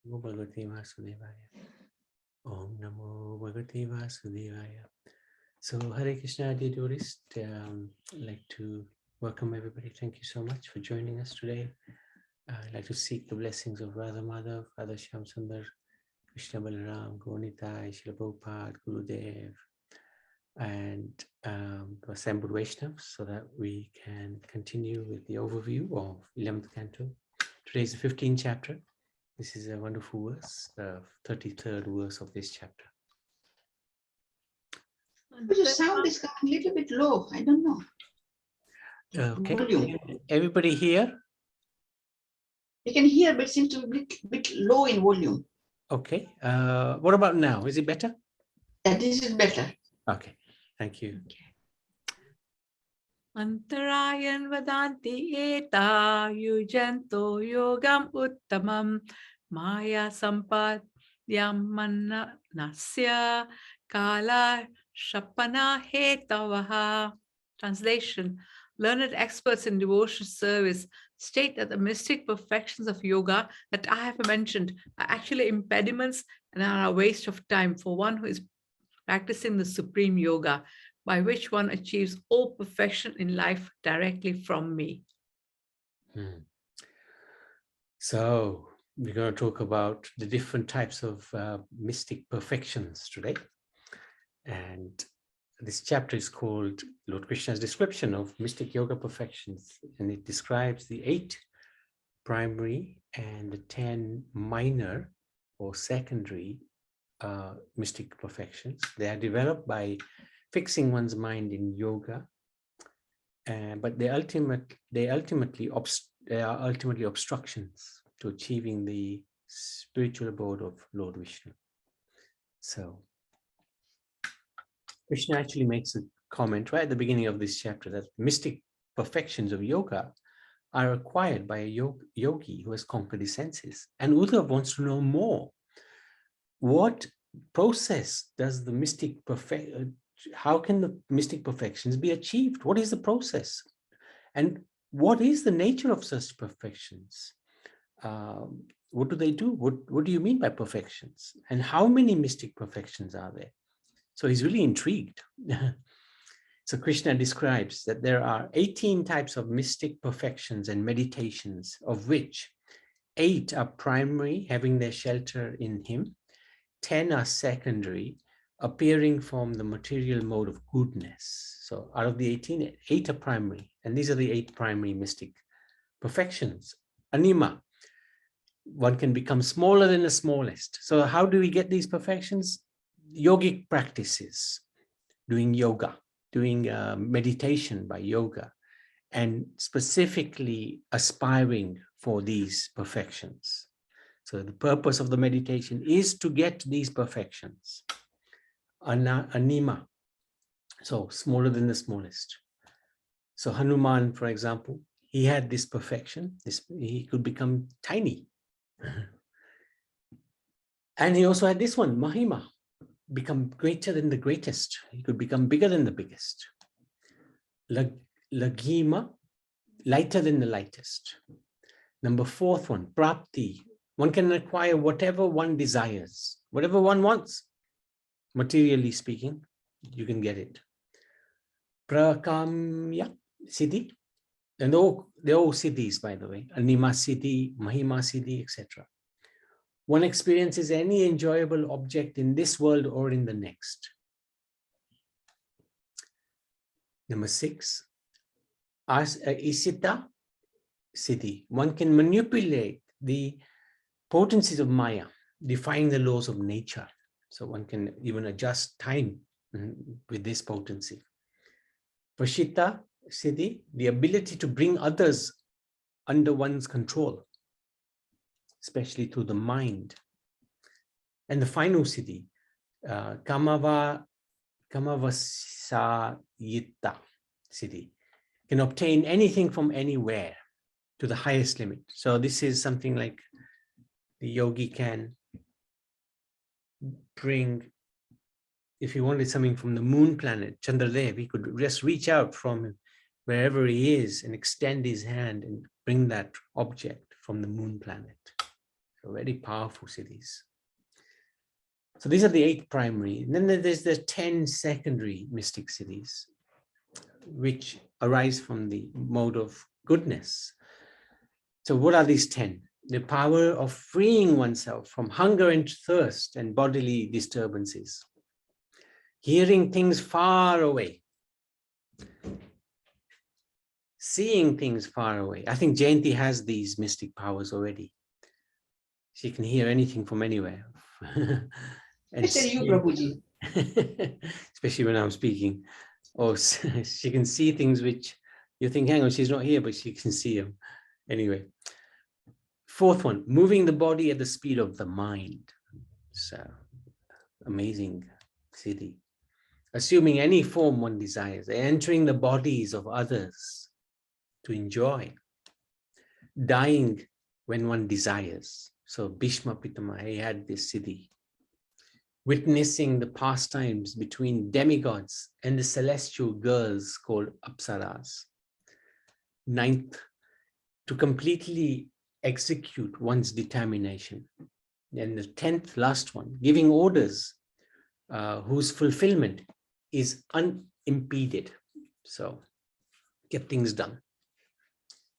Bhagavate Vasudevaya. Om Namo Bhagavate Vasudevaya. So, Hare Krishna, dear tourists, I'd like to welcome everybody. Thank you so much for joining us today. I'd like to seek the blessings of Radha Madhav, Radha Shyam Sundar, Krishna Balaram, Gaunitai, Srila Prabhupada, Gurudev, and the assembled Vaishnavas, so that we can continue with the overview of 11th Canto. Today is the 15th chapter. This is a wonderful verse, the 33rd verse of this chapter. But the sound is coming a little bit low. I don't know. Okay. Volume. Everybody here? I can hear, but it seems to be a bit low in volume. Okay. What about now? Is it better? Yeah, this is better. Okay. Thank you. Antarayan vadanti eta yujanto yogam uttamam maya sampadyam manasya kala shapana hetavaha. Translation: learned experts in devotion service state that the mystic perfections of yoga that I have mentioned are actually impediments and are a waste of time for one who is practicing the supreme yoga, by which one achieves all perfection in life directly from me. So we're going to talk about the different types of mystic perfections today. And this chapter is called Lord Krishna's description of mystic yoga perfections. And it describes the 8 primary and the 10 minor or secondary mystic perfections. They are developed by fixing one's mind in yoga, but they are ultimately obstructions to achieving the spiritual abode of Lord Vishnu. So Krishna actually makes a comment right at the beginning of this chapter that mystic perfections of yoga are acquired by a yogi who has conquered his senses. And Uddhav wants to know more. What process does the mystic how can the mystic perfections be achieved? What is the process? And what is the nature of such perfections? What do they do? What do you mean by perfections? And how many mystic perfections are there? So he's really intrigued. So Krishna describes that there are 18 types of mystic perfections and meditations, of which 8 are primary, having their shelter in him. 10 are secondary, appearing from the material mode of goodness. So out of the 18, 8 are primary. And these are the 8 primary mystic perfections. Anima, one can become smaller than the smallest. So how do we get these perfections? Yogic practices, doing yoga, doing meditation by yoga, and specifically aspiring for these perfections. So the purpose of the meditation is to get these perfections. Anima, so smaller than the smallest. So Hanuman, for example, he had this perfection. He could become tiny. And he also had this one, Mahima, become greater than the greatest. He could become bigger than the biggest. Laghima, lighter than the lightest. Number 4th one, Prapti. One can acquire whatever one desires, whatever one wants. Materially speaking, you can get it. Prakamya, siddhi. And they're all siddhis, by the way. Anima siddhi, Mahima siddhi, etc. One experiences any enjoyable object in this world or in the next. Number 6, Isita siddhi. One can manipulate the potencies of Maya, defying the laws of nature. So one can even adjust time with this potency. Prashita siddhi, the ability to bring others under one's control, especially through the mind. And the final siddhi, Kamavasayita siddhi, can obtain anything from anywhere to the highest limit. So this is something like the yogi can bring, if he wanted something from the moon planet, Chandradev, he could just reach out from wherever he is and extend his hand and bring that object from the moon planet. So So very powerful siddhis. So these are the 8 primary. And then there's the 10 secondary mystic siddhis, which arise from the mode of goodness. So what are these 10? The power of freeing oneself from hunger and thirst and bodily disturbances. Hearing things far away. Seeing things far away. I think Jayanti has these mystic powers already. She can hear anything from anywhere. Especially you, Prabhuji. Especially when I'm speaking. Or she can see things which you think, hang on, she's not here, but she can see them. Anyway. 4th one, moving the body at the speed of the mind. So, amazing siddhi. Assuming any form one desires, entering the bodies of others to enjoy. Dying when one desires. So, Bhishma Pitama, he had this siddhi. Witnessing the pastimes between demigods and the celestial girls called Apsaras. 9th, to completely execute one's determination. And the 10th, last one, giving orders whose fulfillment is unimpeded. So get things done.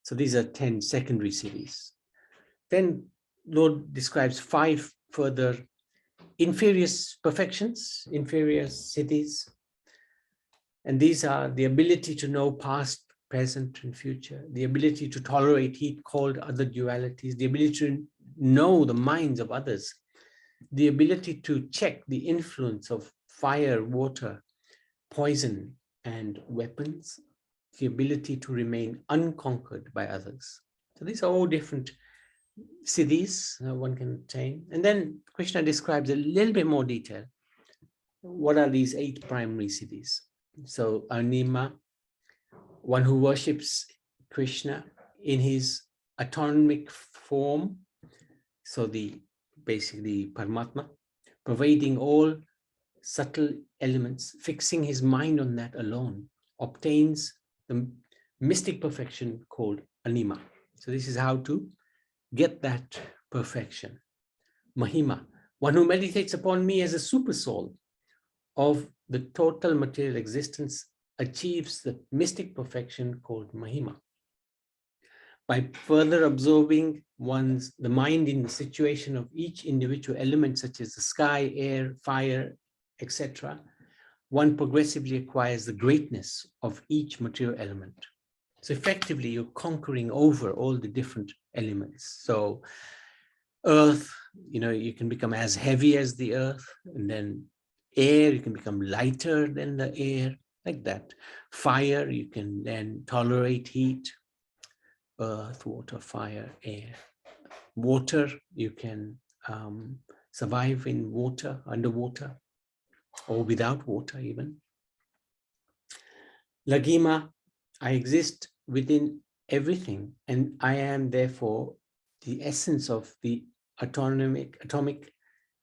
So these are 10 secondary siddhis. Then Lord describes 5 further inferior perfections, inferior siddhis. And these are the ability to know past, present, and future, the ability to tolerate heat, cold, other dualities, the ability to know the minds of others, the ability to check the influence of fire, water, poison, and weapons, the ability to remain unconquered by others. So these are all different siddhis one can attain. And then Krishna describes a little bit more detail. What are these 8 primary siddhis? So Anima, one who worships Krishna in his atomic form. So basically Paramatma, pervading all subtle elements, fixing his mind on that alone, obtains the mystic perfection called Anima. So this is how to get that perfection. Mahima, one who meditates upon me as a super soul of the total material existence, achieves the mystic perfection called Mahima. By further absorbing the mind in the situation of each individual element, such as the sky, air, fire, etc., one progressively acquires the greatness of each material element. So effectively, you're conquering over all the different elements. So earth, you can become as heavy as the earth, and then air, you can become lighter than the air, like that. Fire, you can then tolerate heat. Earth, water, fire, air. Water, you can survive in water, underwater, or without water even. Lagima, I exist within everything, and I am therefore the essence of the atomic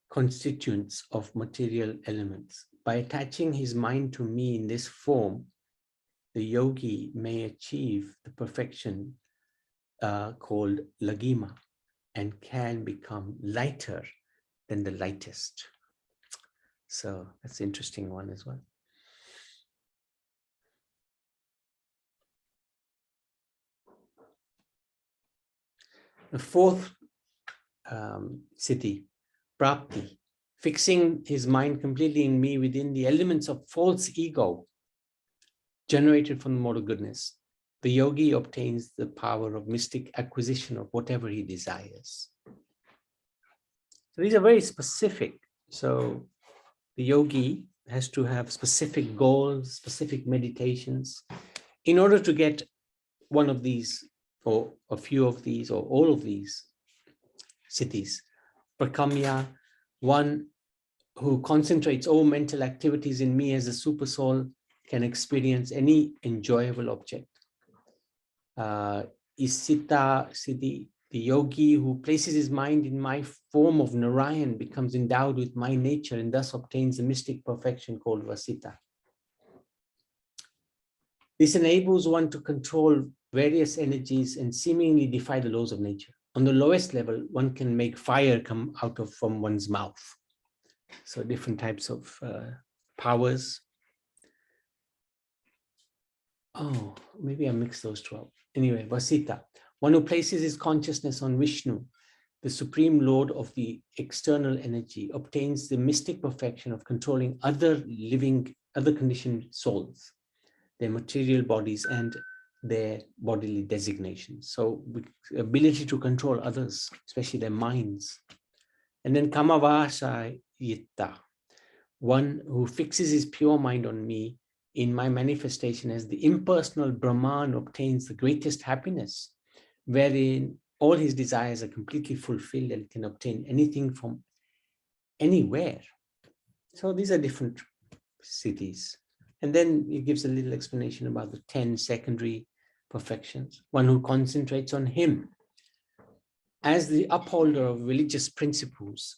constituents of material elements. By attaching his mind to me in this form, the yogi may achieve the perfection called Lagima and can become lighter than the lightest. So that's an interesting one as well. The 4th siddhi, Prapti, fixing his mind completely in me within the elements of false ego generated from the mode of goodness. The yogi obtains the power of mystic acquisition of whatever he desires. So these are very specific. So the yogi has to have specific goals, specific meditations in order to get one of these, or a few of these, or all of these siddhis. Prakamya, one who concentrates all mental activities in me as a super soul, can experience any enjoyable object. Isita siddhi, the yogi who places his mind in my form of Narayan becomes endowed with my nature and thus obtains the mystic perfection called Vasita. This enables one to control various energies and seemingly defy the laws of nature. on the lowest level, one can make fire come from one's mouth. So different types of powers. Oh, maybe I mixed those two up. Anyway, Vasita, one who places his consciousness on Vishnu, the supreme lord of the external energy, obtains the mystic perfection of controlling other conditioned souls, their material bodies and their bodily designations. So ability to control others, especially their minds. And then Kamavasa Yitta, one who fixes his pure mind on me in my manifestation as the impersonal Brahman obtains the greatest happiness, wherein all his desires are completely fulfilled and can obtain anything from anywhere. So these are different cities. And then he gives a little explanation about the 10 secondary perfections. One who concentrates on him as the upholder of religious principles.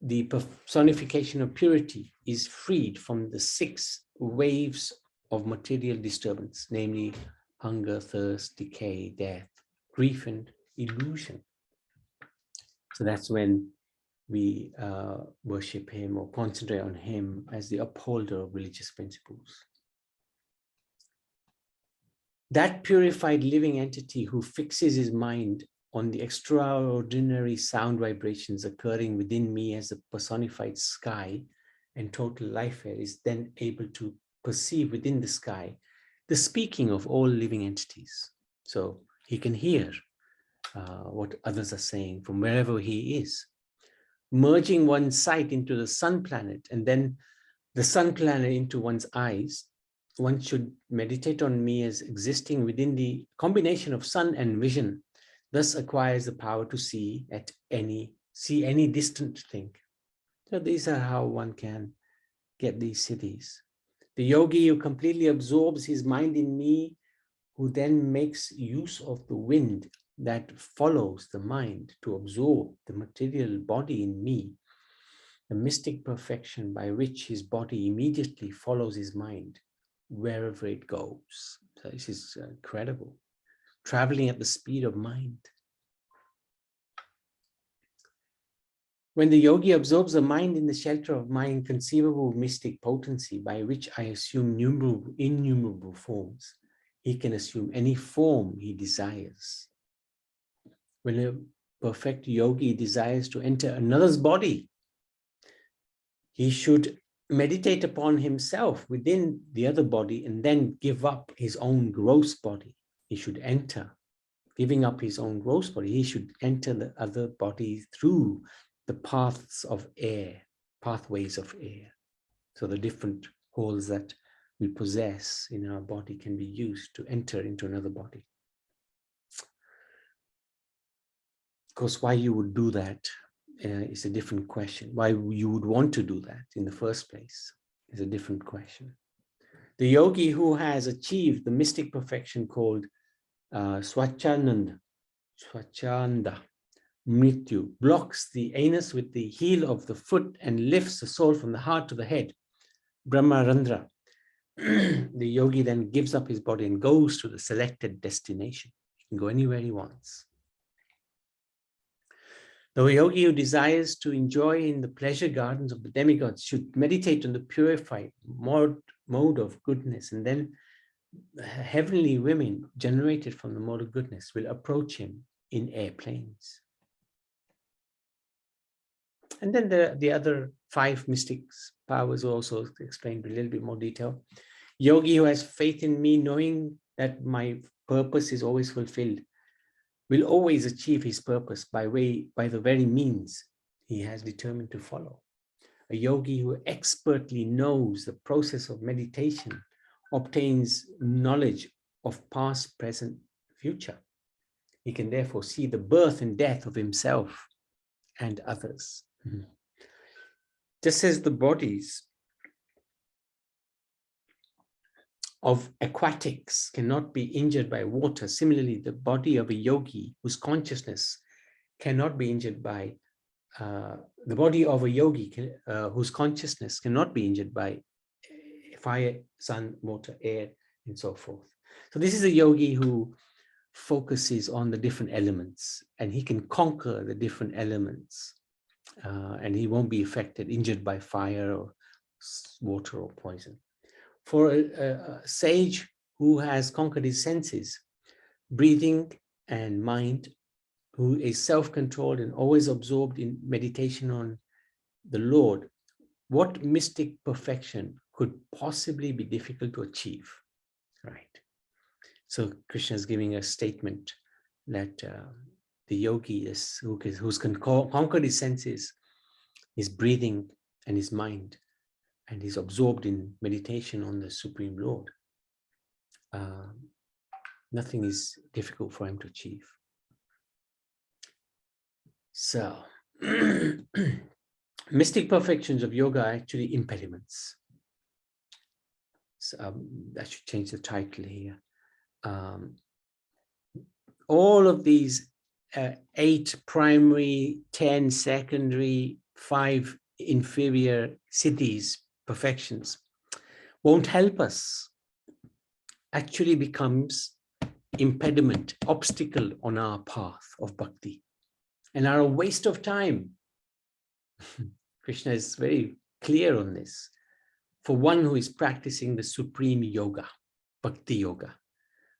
The personification of purity is freed from the 6 waves of material disturbance, namely hunger, thirst, decay, death, grief, and illusion. So that's when we worship him or concentrate on him as the upholder of religious principles. That purified living entity who fixes his mind on the extraordinary sound vibrations occurring within me as a personified sky and total life air is then able to perceive within the sky the speaking of all living entities. So he can hear what others are saying from wherever he is. Merging one's sight into the sun planet and then the sun planet into one's eyes, one should meditate on me as existing within the combination of sun and vision, thus acquires the power to see any distant thing. So these are how one can get these siddhis. The yogi who completely absorbs his mind in me, who then makes use of the wind that follows the mind to absorb the material body in me, the mystic perfection by which his body immediately follows his mind wherever it goes. So this is incredible. Traveling at the speed of mind. When the yogi absorbs the mind in the shelter of my inconceivable mystic potency, by which I assume innumerable forms, he can assume any form he desires. When a perfect yogi desires to enter another's body, he should meditate upon himself within the other body and then give up his own gross body. He should enter, giving up his own gross body, he should enter the other body through the paths of air, pathways of air. So the different holes that we possess in our body can be used to enter into another body. Of course, why you would do that is a different question. Why you would want to do that in the first place is a different question. The yogi who has achieved the mystic perfection called Swachanda Mrityu blocks the anus with the heel of the foot and lifts the soul from the heart to the head, Brahmarandra. The yogi then gives up his body and goes to the selected destination. He can go anywhere he wants. The yogi who desires to enjoy in the pleasure gardens of the demigods should meditate on the purified mode of goodness, and then heavenly women generated from the mode of goodness will approach him in airplanes. And then the other 5 mystics powers are also explained in a little bit more detail. Yogi who has faith in me, knowing that my purpose is always fulfilled, will always achieve his purpose by the very means he has determined to follow. A yogi who expertly knows the process of meditation obtains knowledge of past, present, future. He can therefore see the birth and death of himself and others. Just as the bodies of aquatics cannot be injured by water, similarly, the body of a yogi whose consciousness cannot be injured by whose consciousness cannot be injured by fire, sun, water, air, and so forth. So this is a yogi who focuses on the different elements, and he can conquer the different elements, and he won't be injured by fire or water or poison. For a sage who has conquered his senses, breathing and mind, who is self-controlled and always absorbed in meditation on the Lord, what mystic perfection could possibly be difficult to achieve, right? So Krishna is giving a statement that the yogi who's conquered his senses, his breathing and his mind, and he's absorbed in meditation on the Supreme Lord, nothing is difficult for him to achieve. So mystic perfections of yoga are actually impediments. So I should change the title here. All of these 8 primary, 10 secondary, 5 inferior siddhis, perfections, won't help us. Actually becomes impediment, obstacle on our path of bhakti, and are a waste of time. Krishna is very clear on this. For one who is practicing the supreme yoga, bhakti yoga,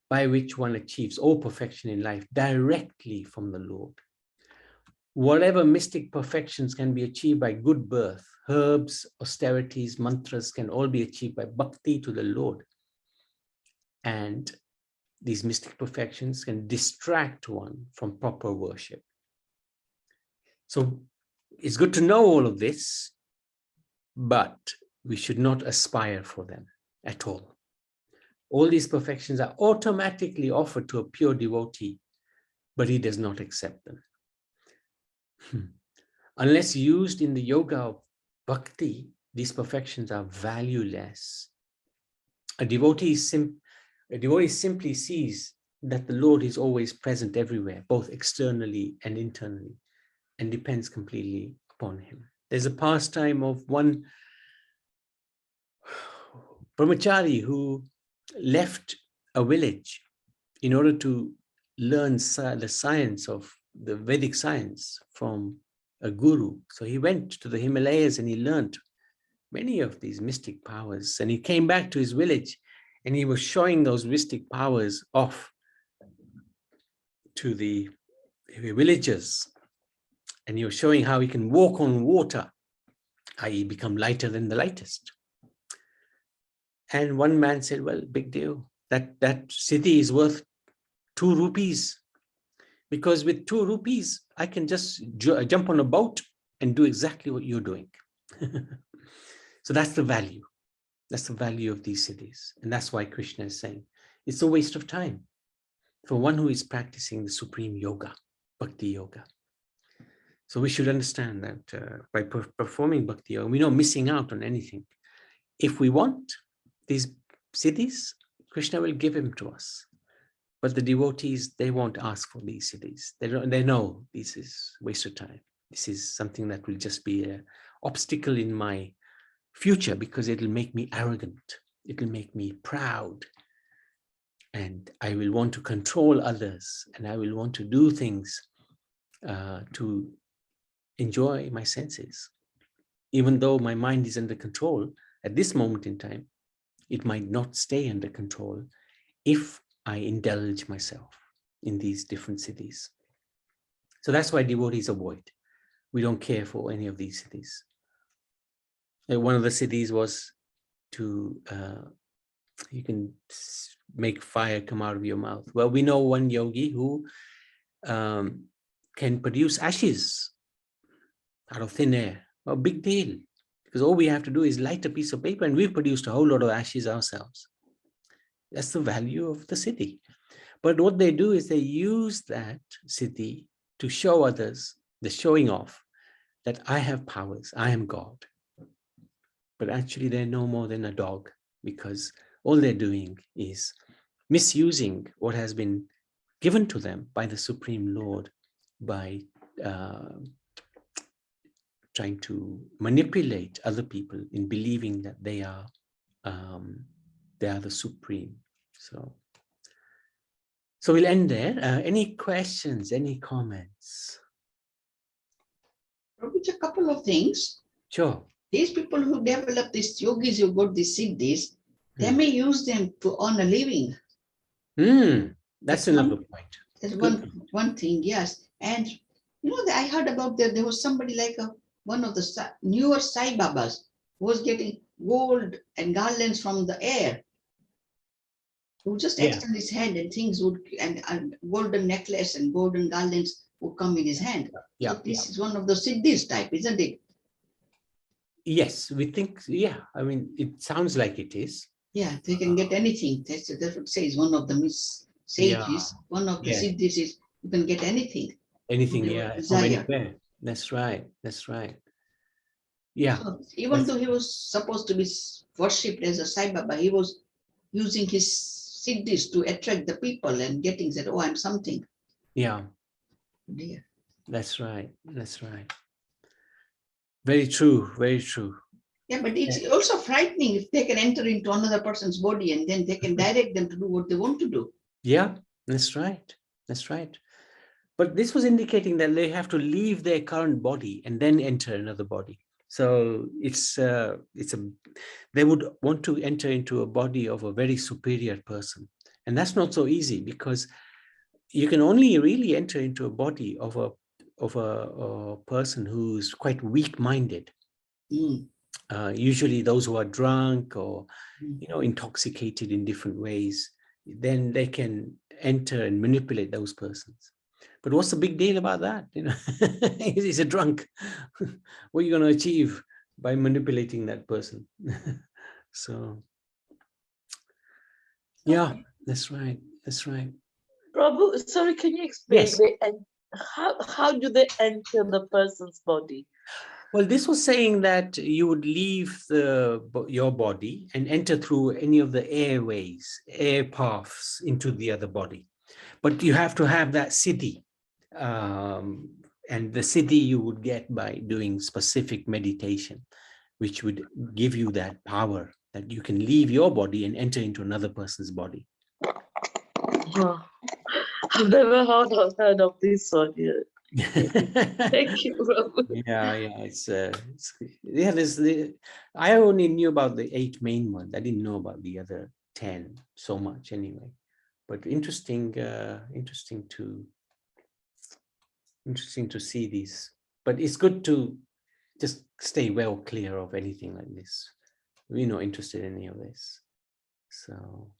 by which one achieves all perfection in life directly from the Lord. Whatever mystic perfections can be achieved by good birth, herbs, austerities, mantras can all be achieved by bhakti to the Lord. And these mystic perfections can distract one from proper worship. So it's good to know all of this, but we should not aspire for them at all. All these perfections are automatically offered to a pure devotee, but he does not accept them. Unless used in the yoga of bhakti, these perfections are valueless. A devotee simply sees that the Lord is always present everywhere, both externally and internally, and depends completely upon him. There's a pastime of one brahmachari who left a village in order to learn the science of the Vedic science from a guru. So he went to the Himalayas and he learned many of these mystic powers. And he came back to his village and he was showing those mystic powers off to the villagers. And he was showing how he can walk on water, i.e. become lighter than the lightest. And one man said, well, big deal. That city is worth 2 rupees. Because with 2 rupees, I can just jump on a boat and do exactly what you're doing. So that's the value. That's the value of these cities. And that's why Krishna is saying, it's a waste of time for one who is practicing the supreme yoga, bhakti yoga. So we should understand that by performing bhakti yoga, we're not missing out on anything. If we want these cities, Krishna will give them to us. But the devotees, they won't ask for these cities. They know this is a waste of time. This is something that will just be an obstacle in my future because it'll make me arrogant. It'll make me proud. And I will want to control others. And I will want to do things to enjoy my senses. Even though my mind is under control, at this moment in time, it might not stay under control if I indulge myself in these different cities. So that's why devotees avoid. We don't care for any of these cities. One of the cities was to, you can make fire come out of your mouth. Well, we know one yogi who can produce ashes out of thin air. Well, big deal. Because all we have to do is light a piece of paper and we've produced a whole lot of ashes ourselves. That's the value of the city. But what they do is they use that city to show others, the showing off, that I have powers, I am God. But actually they're no more than a dog, because all they're doing is misusing what has been given to them by the Supreme Lord by trying to manipulate other people in believing that they are the supreme. So So we'll end there. Any questions, any comments? Prabhuji, a couple of things. Sure. These people who develop these yogis who got these siddhis, they may use them to earn a living. That's another point. That's Good. one thing, yes. And you know, I heard about there was somebody like one of the newer Sai Babas who was getting gold and garlands from the air. He would just extend his hand and things would, and golden necklace and golden garlands would come in his hand. Yeah, So this is one of the siddhis type, isn't it? Yes, we think, yeah. I mean, it sounds like it is. Yeah, they can get anything. That's what it says. One of the sages, one of the siddhis is you can get anything. Anything, from anywhere. That's right. That's right. Yeah. So even though he was supposed to be worshipped as a Sai Baba, he was using his siddhis to attract the people and getting that, oh, I'm something. Yeah. Dear. That's right. That's right. Very true. Very true. Yeah, but it's also frightening if they can enter into another person's body and then they can direct them to do what they want to do. Yeah, that's right. That's right. But this was indicating that they have to leave their current body and then enter another body. So they would want to enter into a body of a very superior person. And that's not so easy because you can only really enter into a body of a person who's quite weak-minded. Usually those who are drunk or intoxicated in different ways, then they can enter and manipulate those persons. But what's the big deal about that? He's a drunk. What are you going to achieve by manipulating that person? So yeah, that's right. That's right. Prabhu, sorry, can you explain? Yes. How do they enter the person's body? Well, this was saying that you would leave your body and enter through any of the airways, air paths into the other body. But you have to have that siddhi. And the siddhi you would get by doing specific meditation, which would give you that power that you can leave your body and enter into another person's body. Oh, I've never heard of this one yet. Thank you, Prabhu. I only knew about the 8 main ones. I didn't know about the other 10 so much anyway. But interesting to see these. But it's good to just stay well clear of anything like this. We're not interested in any of this. So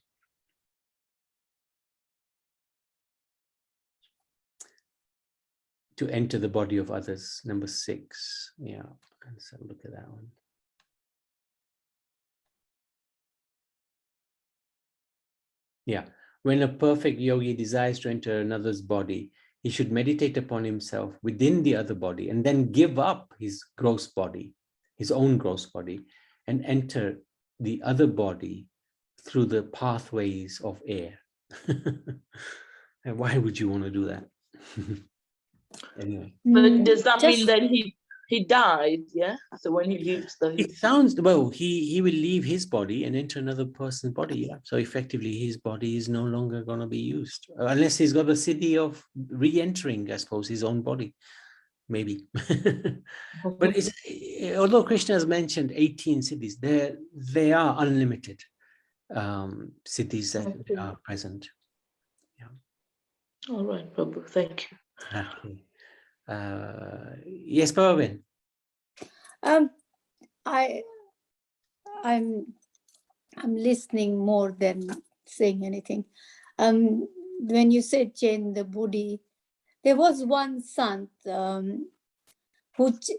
to enter the body of others, number 6. Yeah, let's have a look at that one. Yeah, when a perfect yogi desires to enter another's body, he should meditate upon himself within the other body and then give up his gross body, his own gross body, and enter the other body through the pathways of air. And why would you want to do that? Anyway. But does that mean that he died? Yeah. So when he leaves it sounds, well, he will leave his body and enter another person's body. Yeah. So effectively his body is no longer going to be used unless he's got the siddhi of re-entering, I suppose, his own body. Maybe. But although Krishna has mentioned 18 siddhis, they are unlimited siddhis that are present. Yeah. All right, Prabhu. Thank you. Exactly. Yes, Pavin. I'm listening more than saying anything. When you said change the body, there was one sant who is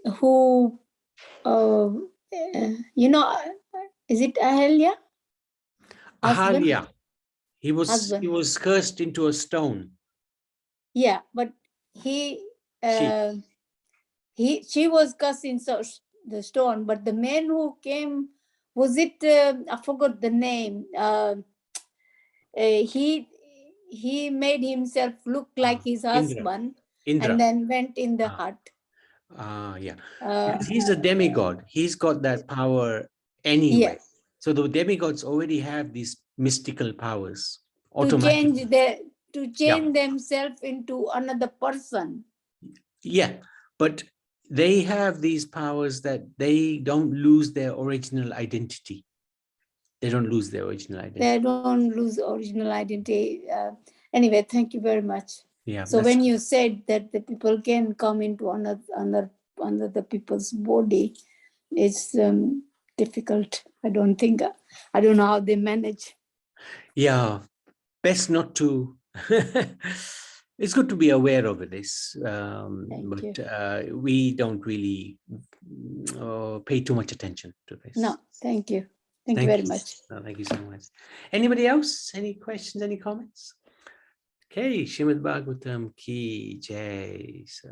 it Ahalya? Ahalya. He was cursed into a stone. Yeah, but she was cursed in the stone, but the man who came, was it I forgot the name. He made himself look like his husband. Indra. And then went in the hut. Because he's a demigod. He's got that power anyway. Yes. So the demigods already have these mystical powers. To change to change themselves into another person. Yeah, but they have these powers that they don't lose their original identity. They don't lose their original identity. They don't lose original identity. Anyway, thank you very much. Yeah. So when you said that the people can come into another the people's body, it's difficult. I don't know how they manage. Yeah, best not to. It's good to be aware of this, but we don't really pay too much attention to this. No, thank you. Thank you very much. No, thank you so much. Anybody else? Any questions? Any comments? Okay, Srimad Bhagavatam ki jai. So